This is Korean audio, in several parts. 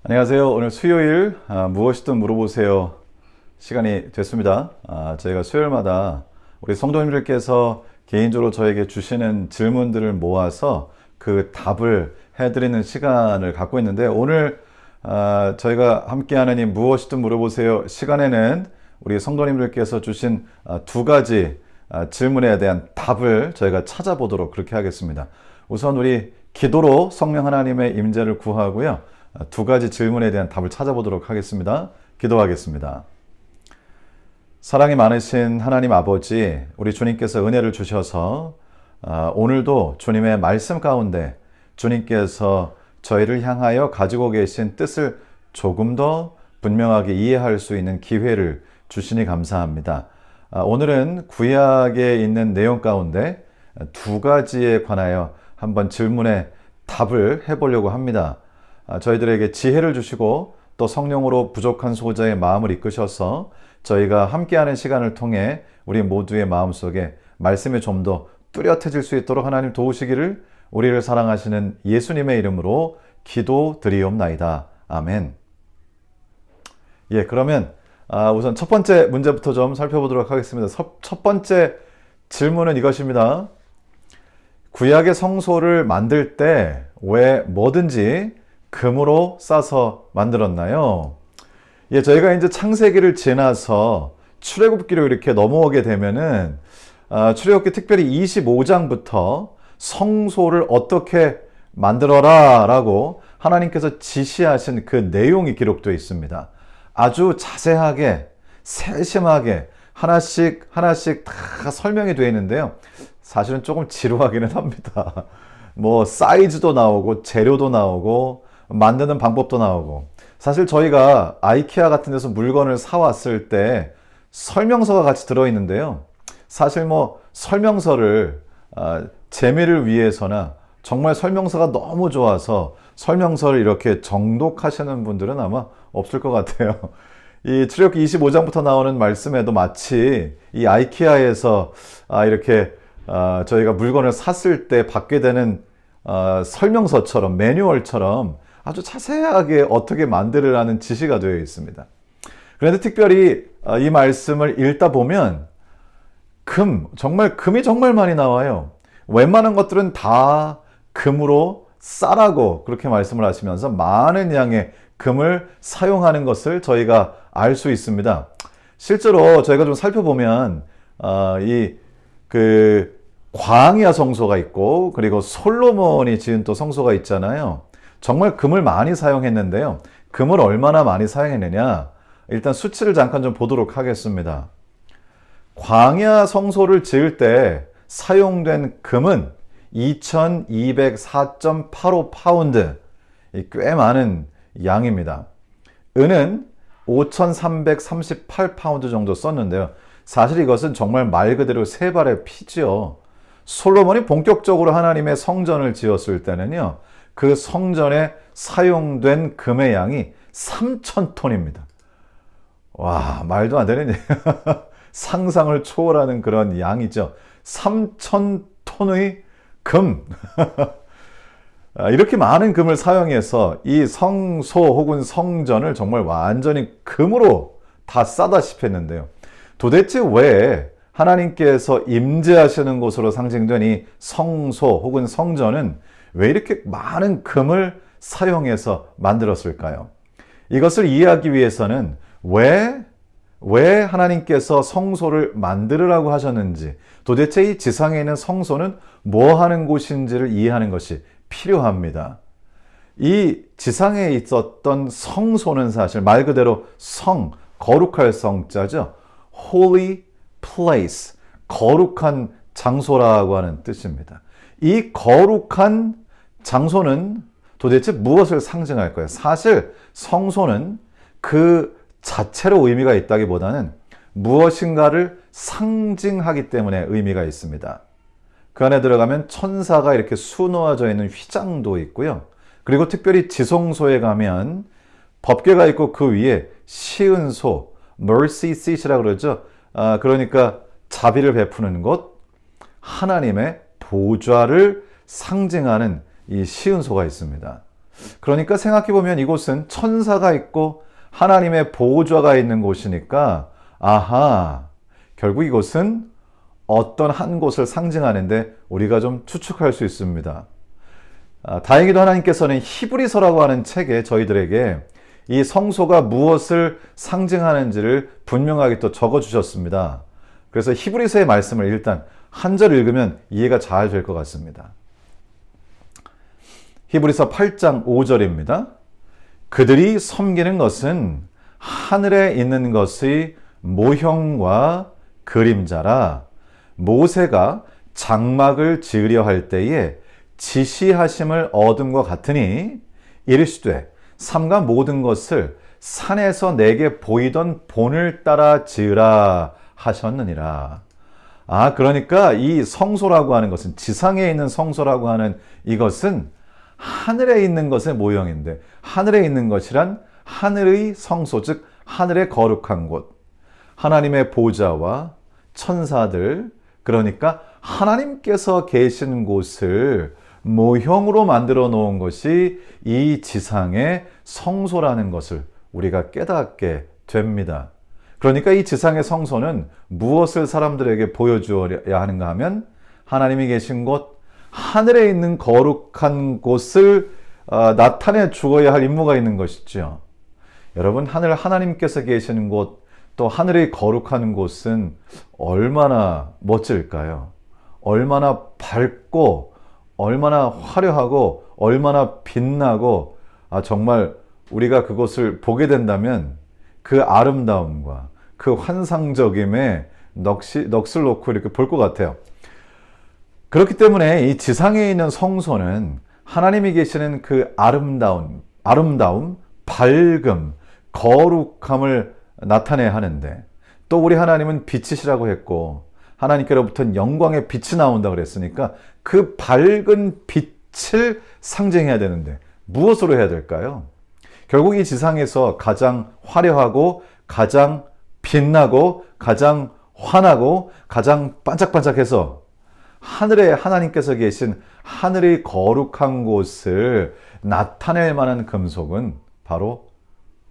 안녕하세요. 오늘 수요일 무엇이든 물어보세요 시간이 됐습니다. 저희가 수요일마다 우리 성도님들께서 개인적으로 저에게 주시는 질문들을 모아서 그 답을 해드리는 시간을 갖고 있는데, 오늘 저희가 함께하는 이 무엇이든 물어보세요 시간에는 우리 성도님들께서 주신 두 가지 질문에 대한 답을 저희가 찾아보도록 그렇게 하겠습니다. 우선 우리 기도로 성령 하나님의 임재를 구하고요, 두 가지 질문에 대한 답을 찾아보도록 하겠습니다. 기도하겠습니다. 사랑이 많으신 하나님 아버지, 우리 주님께서 은혜를 주셔서 오늘도 주님의 말씀 가운데 주님께서 저희를 향하여 가지고 계신 뜻을 조금 더 분명하게 이해할 수 있는 기회를 주시니 감사합니다. 오늘은 구약에 있는 내용 가운데 두 가지에 관하여 한번 질문에 답을 해보려고 합니다. 저희들에게 지혜를 주시고 또 성령으로 부족한 소자의 마음을 이끄셔서 저희가 함께하는 시간을 통해 우리 모두의 마음속에 말씀이 좀 더 뚜렷해질 수 있도록 하나님 도우시기를 우리를 사랑하시는 예수님의 이름으로 기도드리옵나이다. 아멘. 그러면 우선 첫 번째 문제부터 좀 살펴보도록 하겠습니다. 첫 번째 질문은 이것입니다. 구약의 성소를 만들 때 왜 뭐든지 금으로 싸서 만들었나요? 저희가 이제 창세기를 지나서 출애굽기로 이렇게 넘어오게 되면은 출애굽기 특별히 25장부터 성소를 어떻게 만들어라 라고 하나님께서 지시하신 그 내용이 기록되어 있습니다. 아주 자세하게 세심하게 하나씩 다 설명이 되어 있는데요, 사실은 조금 지루하기는 합니다. 뭐 사이즈도 나오고 재료도 나오고 만드는 방법도 나오고, 사실 저희가 아이케아 같은 데서 물건을 사왔을 때 설명서가 같이 들어있는데요, 사실 뭐 설명서를 재미를 위해서나 정말 설명서가 너무 좋아서 설명서를 이렇게 정독하시는 분들은 아마 없을 것 같아요. 이 출애굽기 25장부터 나오는 말씀에도 마치 이 아이케아에서 이렇게 저희가 물건을 샀을 때 받게 되는 설명서처럼, 매뉴얼처럼 아주 자세하게 어떻게 만들으라는 지시가 되어 있습니다. 그런데 특별히 이 말씀을 읽다 보면 금이 정말 많이 나와요. 웬만한 것들은 다 금으로 싸라고 그렇게 말씀을 하시면서 많은 양의 금을 사용하는 것을 저희가 알 수 있습니다. 실제로 저희가 좀 살펴보면 광야 성소가 있고, 그리고 솔로몬이 지은 또 성소가 있잖아요. 정말 금을 많이 사용했는데요, 금을 얼마나 많이 사용했느냐, 일단 수치를 잠깐 좀 보도록 하겠습니다. 광야 성소를 지을 때 사용된 금은 2204.85 파운드, 꽤 많은 양입니다. 은은 5338 파운드 정도 썼는데요, 사실 이것은 정말 말 그대로 세 발의 피죠. 솔로몬이 본격적으로 하나님의 성전을 지었을 때는요, 그 성전에 사용된 금의 양이 3000톤입니다. 와, 말도 안 되는 상상을 초월하는 그런 양이죠. 3000톤의 금. 이렇게 많은 금을 사용해서 이 성소 혹은 성전을 정말 완전히 금으로 다 싸다시피 했는데요, 도대체 왜 하나님께서 임재하시는 곳으로 상징된 이 성소 혹은 성전은 왜 이렇게 많은 금을 사용해서 만들었을까요? 이것을 이해하기 위해서는 왜 하나님께서 성소를 만들으라고 하셨는지, 도대체 이 지상에 있는 성소는 뭐 하는 곳인지를 이해하는 것이 필요합니다. 이 지상에 있었던 성소는 사실 말 그대로 거룩할 성자죠. Holy place, 거룩한 장소라고 하는 뜻입니다. 이 거룩한 장소는 도대체 무엇을 상징할까요? 사실 성소는 그 자체로 의미가 있다기보다는 무엇인가를 상징하기 때문에 의미가 있습니다. 그 안에 들어가면 천사가 이렇게 수놓아져 있는 휘장도 있고요. 그리고 특별히 지성소에 가면 법궤가 있고 그 위에 시은소, mercy seat이라고 그러죠. 그러니까 자비를 베푸는 곳, 하나님의 보좌를 상징하는 이 시은소가 있습니다. 그러니까 생각해보면 이곳은 천사가 있고 하나님의 보좌가 있는 곳이니까 아하, 결국 이곳은 어떤 한 곳을 상징하는데 우리가 좀 추측할 수 있습니다. 다행히도 하나님께서는 히브리서라고 하는 책에 저희들에게 이 성소가 무엇을 상징하는지를 분명하게 또 적어주셨습니다. 그래서 히브리서의 말씀을 일단 한 절 읽으면 이해가 잘 될 것 같습니다. 히브리서 8장 5절입니다. 그들이 섬기는 것은 하늘에 있는 것의 모형과 그림자라 모세가 장막을 지으려 할 때에 지시하심을 얻음과 같으니 이르시되 삼가 모든 것을 산에서 내게 보이던 본을 따라 지으라 하셨느니라. 그러니까 이 성소라고 하는 것은 지상에 있는 성소라고 하는 이것은 하늘에 있는 것의 모형인데 하늘에 있는 것이란 하늘의 성소 즉 하늘의 거룩한 곳 하나님의 보좌와 천사들 그러니까 하나님께서 계신 곳을 모형으로 만들어 놓은 것이 이 지상의 성소라는 것을 우리가 깨닫게 됩니다. 그러니까 이 지상의 성소는 무엇을 사람들에게 보여주어야 하는가 하면 하나님이 계신 곳, 하늘에 있는 거룩한 곳을 나타내 주어야 할 임무가 있는 것이죠. 여러분, 하나님께서 계시는 곳, 또 하늘의 거룩한 곳은 얼마나 멋질까요? 얼마나 밝고, 얼마나 화려하고, 얼마나 빛나고, 정말 우리가 그것을 보게 된다면 그 아름다움과 그 환상적임에 넋을 놓고 이렇게 볼 것 같아요. 그렇기 때문에 이 지상에 있는 성소는 하나님이 계시는 그 아름다움, 밝음, 거룩함을 나타내야 하는데 또 우리 하나님은 빛이시라고 했고 하나님께로부터는 영광의 빛이 나온다 그랬으니까 그 밝은 빛을 상징해야 되는데 무엇으로 해야 될까요? 결국 이 지상에서 가장 화려하고 가장 빛나고 가장 환하고 가장 반짝반짝해서 하늘에 하나님께서 계신 하늘의 거룩한 곳을 나타낼 만한 금속은 바로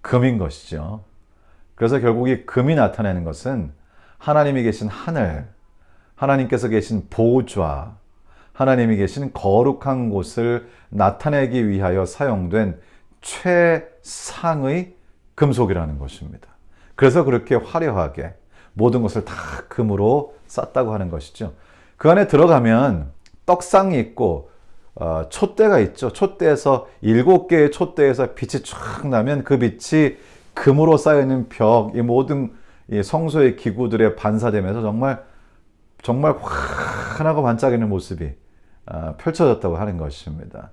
금인 것이죠. 그래서 결국 이 금이 나타내는 것은 하나님이 계신 하늘, 하나님께서 계신 보좌, 하나님이 계신 거룩한 곳을 나타내기 위하여 사용된 최상의 금속이라는 것입니다. 그래서 그렇게 화려하게 모든 것을 다 금으로 쌌다고 하는 것이죠. 그 안에 들어가면 떡상이 있고 촛대가 있죠. 촛대에서 7개의 촛대에서 빛이 쫙 나면 그 빛이 금으로 쌓여있는 벽, 이 모든 이 성소의 기구들에 반사되면서 정말 환하고 반짝이는 모습이 펼쳐졌다고 하는 것입니다.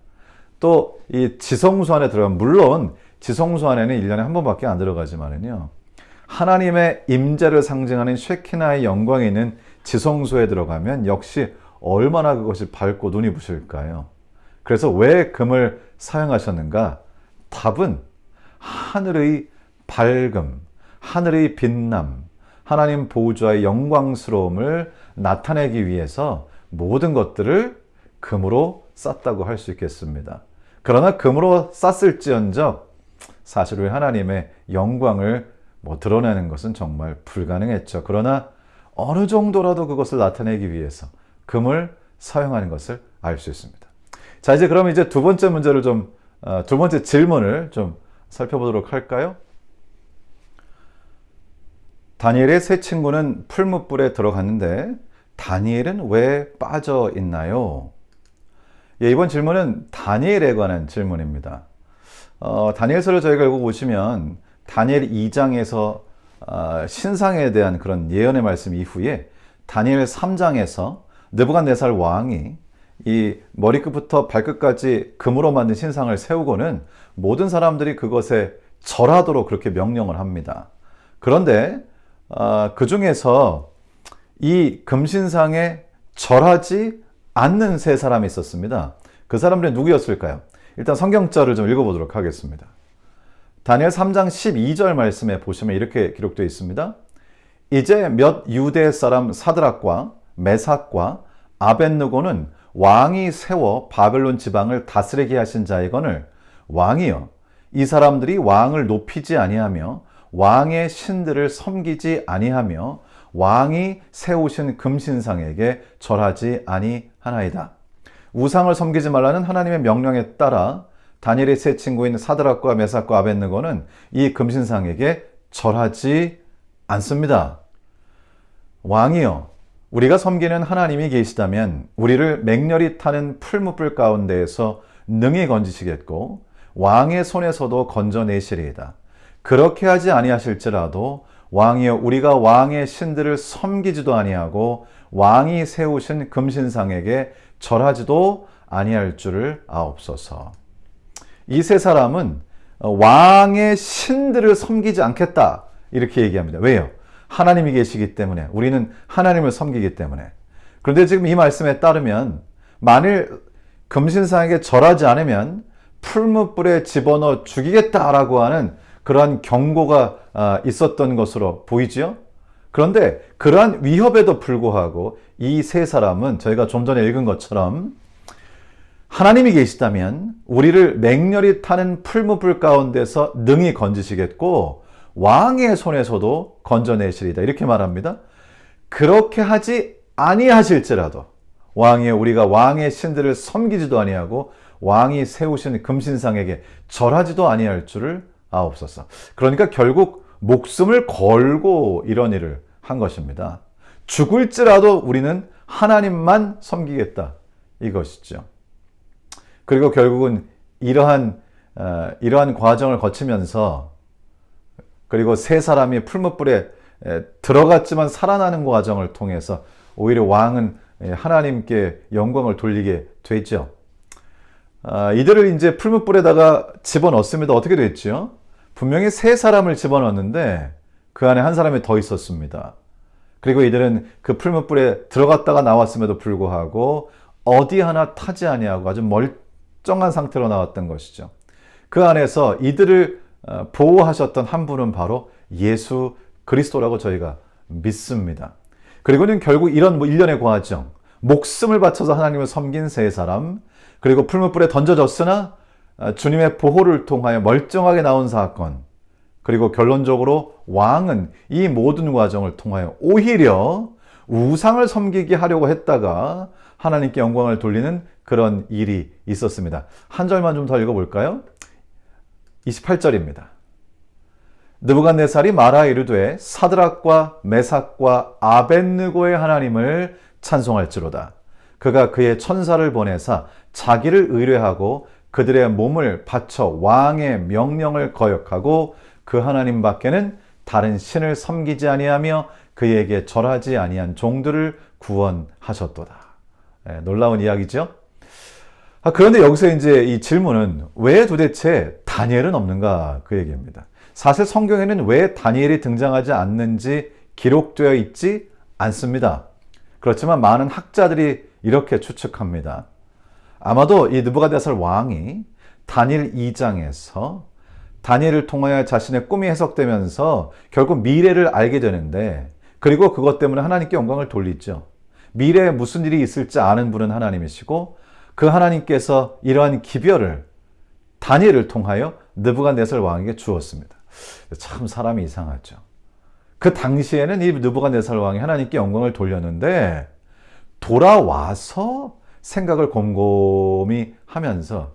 또 이 지성소 안에 들어가면 물론 지성소 안에는 1년에 한 번밖에 안 들어가지만은요. 하나님의 임재를 상징하는 쉐키나의 영광이 있는 지성소에 들어가면 역시 얼마나 그것이 밝고 눈이 부실까요? 그래서 왜 금을 사용하셨는가? 답은 하늘의 밝음, 하늘의 빛남, 하나님 보좌의 영광스러움을 나타내기 위해서 모든 것들을 금으로 쌌다고 할 수 있겠습니다. 그러나 금으로 쌌을지언정 사실 우리 하나님의 영광을 드러내는 것은 정말 불가능했죠. 그러나 어느 정도라도 그것을 나타내기 위해서 금을 사용하는 것을 알 수 있습니다. 자, 그럼 두 번째 문제를 두 번째 질문을 좀 살펴보도록 할까요? 다니엘의 세 친구는 풀무불에 들어갔는데 다니엘은 왜 빠져 있나요? 이번 질문은 다니엘에 관한 질문입니다. 다니엘서를 저희가 읽어보시면 다니엘 2장에서 신상에 대한 그런 예언의 말씀 이후에 다니엘 3장에서 느부갓네살 왕이 이 머리끝부터 발끝까지 금으로 만든 신상을 세우고는 모든 사람들이 그것에 절하도록 그렇게 명령을 합니다. 그런데 그 중에서 이 금신상에 절하지 않는 세 사람이 있었습니다. 그 사람들은 누구였을까요? 일단 성경절을 좀 읽어보도록 하겠습니다. 다니엘 3장 12절 말씀에 보시면 이렇게 기록되어 있습니다. 이제 몇 유대 사람 사드락과 메삭과 아벳느고는 왕이 세워 바벨론 지방을 다스리게 하신 자이거늘 왕이여 이 사람들이 왕을 높이지 아니하며 왕의 신들을 섬기지 아니하며 왕이 세우신 금신상에게 절하지 아니하나이다. 우상을 섬기지 말라는 하나님의 명령에 따라 다니엘의 세 친구인 사드락과 메삭과 아벳느고는 이 금신상에게 절하지 않습니다. 왕이여, 우리가 섬기는 하나님이 계시다면 우리를 맹렬히 타는 풀무불 가운데에서 능히 건지시겠고 왕의 손에서도 건져내시리이다. 그렇게 하지 아니하실지라도 왕이여 우리가 왕의 신들을 섬기지도 아니하고 왕이 세우신 금신상에게 절하지도 아니할 줄을 아옵소서. 이 세 사람은 왕의 신들을 섬기지 않겠다 이렇게 얘기합니다. 왜요? 하나님이 계시기 때문에, 우리는 하나님을 섬기기 때문에. 그런데 지금 이 말씀에 따르면 만일 금신상에게 절하지 않으면 풀무불에 집어넣어 죽이겠다라고 하는 그러한 경고가 있었던 것으로 보이지요. 그런데 그러한 위협에도 불구하고 이 세 사람은 저희가 좀 전에 읽은 것처럼 하나님이 계시다면 우리를 맹렬히 타는 풀무불 가운데서 능히 건지시겠고 왕의 손에서도 건져내시리다 이렇게 말합니다. 그렇게 하지 아니하실지라도 왕이여 우리가 왕의 신들을 섬기지도 아니하고 왕이 세우신 금신상에게 절하지도 아니할 줄을 아옵소서. 그러니까 결국 목숨을 걸고 이런 일을 한 것입니다. 죽을지라도 우리는 하나님만 섬기겠다 이것이죠. 그리고 결국은 이러한 과정을 거치면서 그리고 세 사람이 풀무불에 들어갔지만 살아나는 과정을 통해서 오히려 왕은 하나님께 영광을 돌리게 되죠. 이들을 이제 풀무불에다가 집어넣습니다. 어떻게 됐죠? 분명히 세 사람을 집어넣었는데 그 안에 한 사람이 더 있었습니다. 그리고 이들은 그 풀무불에 들어갔다가 나왔음에도 불구하고 어디 하나 타지 아니하고 아주 멀쩡한 상태로 나왔던 것이죠. 그 안에서 이들을 보호하셨던 한 분은 바로 예수 그리스도라고 저희가 믿습니다. 그리고는 결국 이런 일련의 과정, 목숨을 바쳐서 하나님을 섬긴 세 사람, 그리고 풀무불에 던져졌으나 주님의 보호를 통하여 멀쩡하게 나온 사건, 그리고 결론적으로 왕은 이 모든 과정을 통하여 오히려 우상을 섬기게 하려고 했다가 하나님께 영광을 돌리는 그런 일이 있었습니다. 한 절만 좀 더 읽어볼까요? 28절입니다. 느부갓네살이 말하 이르되 사드락과 메삭과 아벳느고의 하나님을 찬송할지로다. 그가 그의 천사를 보내사 자기를 의뢰하고 그들의 몸을 바쳐 왕의 명령을 거역하고 그 하나님 밖에는 다른 신을 섬기지 아니하며 그에게 절하지 아니한 종들을 구원하셨도다. 놀라운 이야기죠. 그런데 여기서 이제 이 질문은 왜 도대체 다니엘은 없는가 그 얘기입니다. 사실 성경에는 왜 다니엘이 등장하지 않는지 기록되어 있지 않습니다. 그렇지만 많은 학자들이 이렇게 추측합니다. 아마도 이 느부갓네살 왕이 다니엘 2장에서 다니엘을 통하여 자신의 꿈이 해석되면서 결국 미래를 알게 되는데 그리고 그것 때문에 하나님께 영광을 돌리죠. 미래에 무슨 일이 있을지 아는 분은 하나님이시고 그 하나님께서 이러한 기별을 다니엘을 통하여 느부갓네살 왕에게 주었습니다. 참 사람이 이상하죠. 그 당시에는 이 느부갓네살 왕이 하나님께 영광을 돌렸는데 돌아와서 생각을 곰곰이 하면서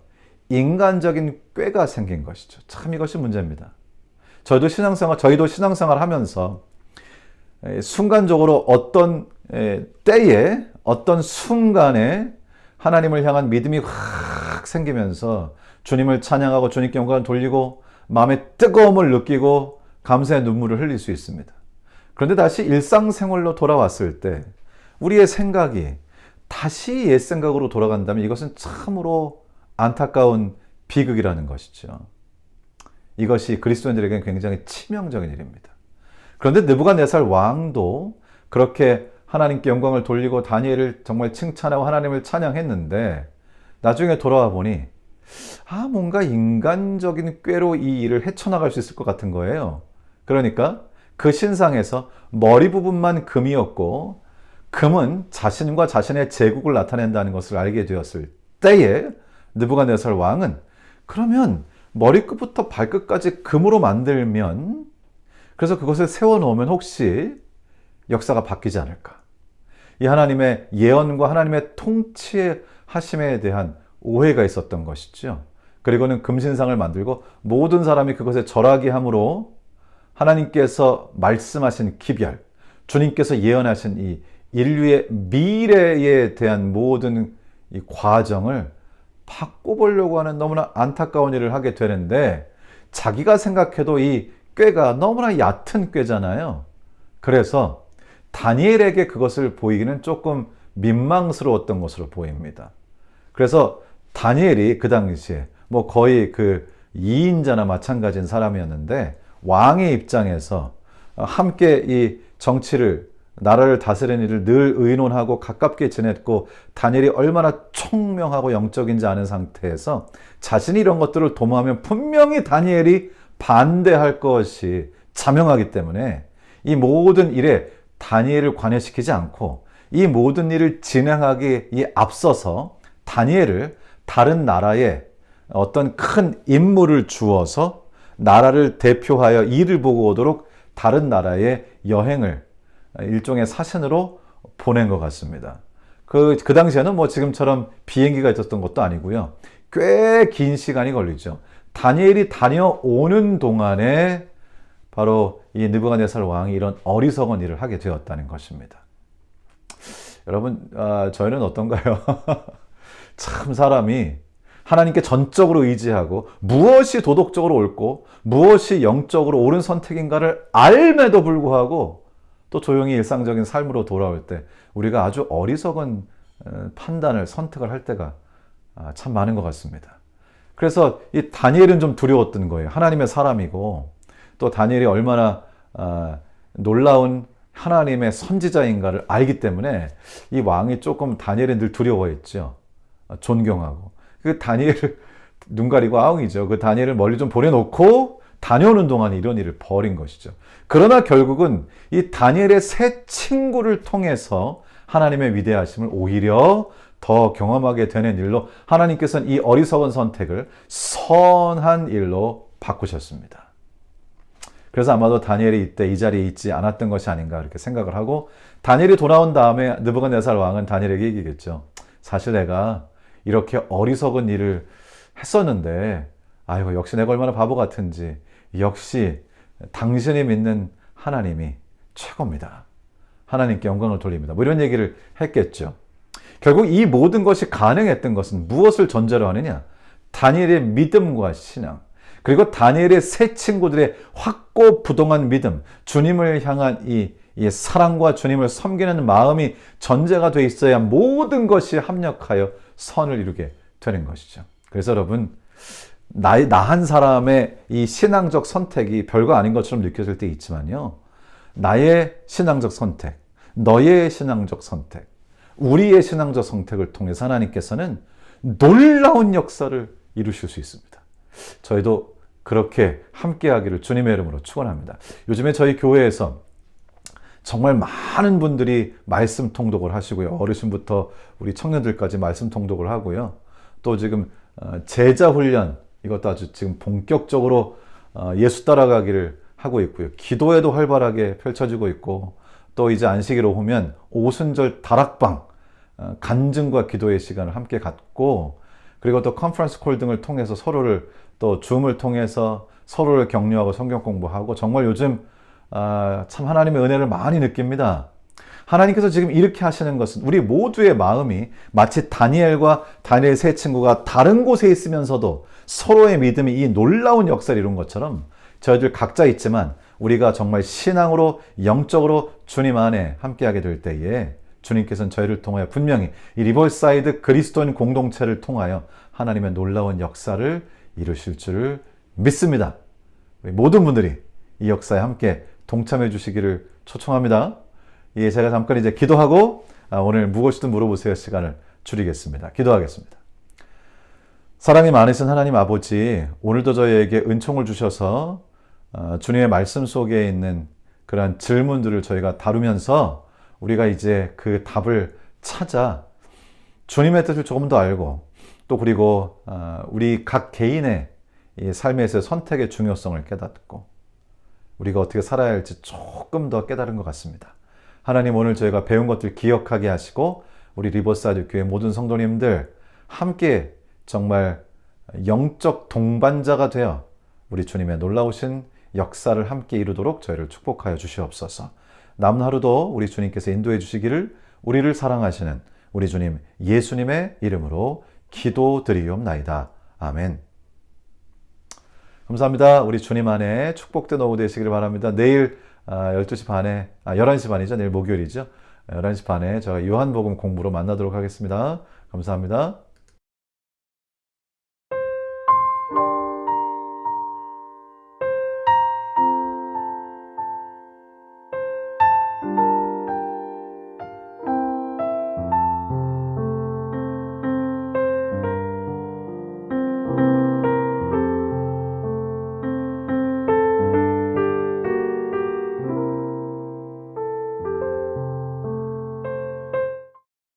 인간적인 꾀가 생긴 것이죠. 참 이것이 문제입니다. 저희도 신앙생활 하면서 순간적으로 어떤 때에 어떤 순간에 하나님을 향한 믿음이 확 생기면서 주님을 찬양하고 주님께 영광을 돌리고 마음의 뜨거움을 느끼고 감사의 눈물을 흘릴 수 있습니다. 그런데 다시 일상생활로 돌아왔을 때 우리의 생각이 다시 옛 생각으로 돌아간다면 이것은 참으로 안타까운 비극이라는 것이죠. 이것이 그리스도인들에게는 굉장히 치명적인 일입니다. 그런데 느부갓네살 왕도 그렇게 하나님께 영광을 돌리고 다니엘을 정말 칭찬하고 하나님을 찬양했는데 나중에 돌아와 보니 뭔가 인간적인 꾀로 이 일을 헤쳐나갈 수 있을 것 같은 거예요. 그러니까 그 신상에서 머리 부분만 금이었고, 금은 자신과 자신의 제국을 나타낸다는 것을 알게 되었을 때에 느부갓네살 왕은, 그러면 머리끝부터 발끝까지 금으로 만들면, 그래서 그것을 세워놓으면 혹시 역사가 바뀌지 않을까? 이 하나님의 예언과 하나님의 통치하심에 대한 오해가 있었던 것이죠. 그리고는 금신상을 만들고 모든 사람이 그것에 절하게 함으로 하나님께서 말씀하신 기별, 주님께서 예언하신 이 인류의 미래에 대한 모든 이 과정을 바꿔보려고 하는 너무나 안타까운 일을 하게 되는데, 자기가 생각해도 이 꾀가 너무나 얕은 꾀잖아요. 그래서 다니엘에게 그것을 보이기는 조금 민망스러웠던 것으로 보입니다. 그래서 다니엘이 그 당시에 거의 그 2인자나 마찬가지인 사람이었는데, 왕의 입장에서 함께 이 정치를, 나라를 다스리는 일을 늘 의논하고 가깝게 지냈고, 다니엘이 얼마나 총명하고 영적인지 아는 상태에서 자신이 이런 것들을 도모하면 분명히 다니엘이 반대할 것이 자명하기 때문에 이 모든 일에 다니엘을 관여시키지 않고 이 모든 일을 진행하기에 앞서서 다니엘을 다른 나라에 어떤 큰 임무를 주어서 나라를 대표하여 일을 보고 오도록 다른 나라에 여행을 일종의 사신으로 보낸 것 같습니다. 그 당시에는 지금처럼 비행기가 있었던 것도 아니고요. 꽤 긴 시간이 걸리죠. 다니엘이 다녀오는 동안에 바로 이 느부갓네살 왕이 이런 어리석은 일을 하게 되었다는 것입니다. 여러분, 저희는 어떤가요? 참 사람이 하나님께 전적으로 의지하고 무엇이 도덕적으로 옳고 무엇이 영적으로 옳은 선택인가를 알매도 불구하고 또 조용히 일상적인 삶으로 돌아올 때 우리가 아주 어리석은 판단을, 선택을 할 때가 참 많은 것 같습니다. 그래서 이 다니엘은 좀 두려웠던 거예요. 하나님의 사람이고 또 다니엘이 얼마나 놀라운 하나님의 선지자인가를 알기 때문에 이 왕이 조금 다니엘을 늘 두려워했죠. 존경하고. 그 다니엘을 눈 가리고 아웅이죠. 그 다니엘을 멀리 좀 보내놓고 다녀오는 동안에 이런 일을 벌인 것이죠. 그러나 결국은 이 다니엘의 새 친구를 통해서 하나님의 위대하심을 오히려 더 경험하게 되는 일로 하나님께서는 이 어리석은 선택을 선한 일로 바꾸셨습니다. 그래서 아마도 다니엘이 이때 이 자리에 있지 않았던 것이 아닌가 이렇게 생각을 하고, 다니엘이 돌아온 다음에 느부갓네살 왕은 다니엘에게 얘기했죠. 사실 내가 이렇게 어리석은 일을 했었는데 아이고 역시 내가 얼마나 바보 같은지, 역시 당신이 믿는 하나님이 최고입니다. 하나님께 영광을 돌립니다. 이런 얘기를 했겠죠. 결국 이 모든 것이 가능했던 것은 무엇을 전제로 하느냐? 다니엘의 믿음과 신앙, 그리고 다니엘의 새 친구들의 확고부동한 믿음, 주님을 향한 이 사랑과 주님을 섬기는 마음이 전제가 돼 있어야 모든 것이 합력하여 선을 이루게 되는 것이죠. 그래서 여러분, 나 한 사람의 이 신앙적 선택이 별거 아닌 것처럼 느껴질 때 있지만요, 나의 신앙적 선택, 너의 신앙적 선택, 우리의 신앙적 선택을 통해서 하나님께서는 놀라운 역사를 이루실 수 있습니다. 저희도 그렇게 함께하기를 주님의 이름으로 축원합니다. 요즘에 저희 교회에서 정말 많은 분들이 말씀 통독을 하시고요. 어르신부터 우리 청년들까지 말씀 통독을 하고요. 또 지금 제자 훈련, 이것도 아주 지금 본격적으로 예수 따라가기를 하고 있고요. 기도회도 활발하게 펼쳐지고 있고, 또 이제 안식일 오후면 오순절 다락방, 간증과 기도의 시간을 함께 갖고, 그리고 또 컨퍼런스 콜 등을 통해서 서로를, 또 줌을 통해서 서로를 격려하고 성경 공부하고, 정말 요즘 참 하나님의 은혜를 많이 느낍니다. 하나님께서 지금 이렇게 하시는 것은 우리 모두의 마음이 마치 다니엘과 다니엘 세 친구가 다른 곳에 있으면서도 서로의 믿음이 이 놀라운 역사를 이룬 것처럼 저희들 각자 있지만 우리가 정말 신앙으로 영적으로 주님 안에 함께하게 될 때에 주님께서는 저희를 통하여 분명히 이 리버사이드 그리스도인 공동체를 통하여 하나님의 놀라운 역사를 이루실 줄을 믿습니다. 우리 모든 분들이 이 역사에 함께 동참해 주시기를 초청합니다. 예, 제가 잠깐 이제 기도하고 오늘 무엇이든 물어보세요 시간을 줄이겠습니다. 기도하겠습니다. 사랑이 많으신 하나님 아버지, 오늘도 저희에게 은총을 주셔서 주님의 말씀 속에 있는 그러한 질문들을 저희가 다루면서 우리가 이제 그 답을 찾아 주님의 뜻을 조금 더 알고 또 그리고 우리 각 개인의 이 삶에서의 선택의 중요성을 깨닫고 우리가 어떻게 살아야 할지 조금 더 깨달은 것 같습니다. 하나님, 오늘 저희가 배운 것들 기억하게 하시고 우리 리버사이드 교회 모든 성도님들 함께 정말 영적 동반자가 되어 우리 주님의 놀라우신 역사를 함께 이루도록 저희를 축복하여 주시옵소서. 남은 하루도 우리 주님께서 인도해 주시기를 우리를 사랑하시는 우리 주님 예수님의 이름으로 기도드리옵나이다. 아멘. 감사합니다. 우리 주님 안에 축복된 오후 되시기를 바랍니다. 내일 12시 반에, 11시 반이죠. 내일 목요일이죠. 11시 반에 저희 요한복음 공부로 만나도록 하겠습니다. 감사합니다.